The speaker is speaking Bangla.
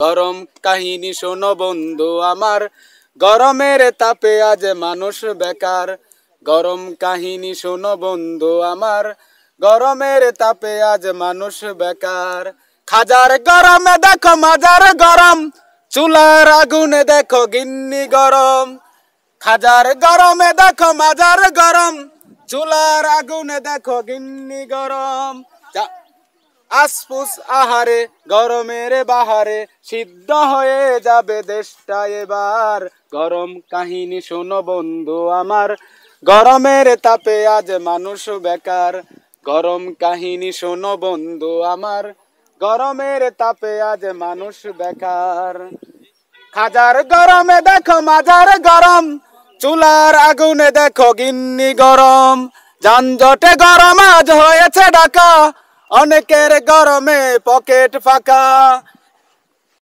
গরম কাহিনী শোনো বন্ধু আমার, গরমের তাপে আজ মানুষ বেকার। গরম কাহিনী শোনো বন্ধু আমার, গরমের তাপে আজ মানুষ বেকার। খাজার গরমে দেখো মাজার গরম, চুলার আগুনে দেখো গিন্নি গরম। খাজার গরমে দেখো মাজার গরম, চুলার আগুনে দেখো গিন্নি গরম। আসপুস আহারে গরমের বাহারে, সিদ্ধ হয়ে যাবে দেশটা এবার। গরম কাহিনী শোনো বন্ধু আমার, গরমের তাপে আজ মানুষ বেকার। গরম কাহিনী শোনো বন্ধু আমার, গরমের তাপে আজ মানুষ বেকার। খাজার গরমে দেখো মাজার গরম, চুলার আগুনে দেখো গিন্নি গরম। যানজটে গরম আজ হয়েছে ঢাকা, অনেকের গরমে পকেট ফাঁকা।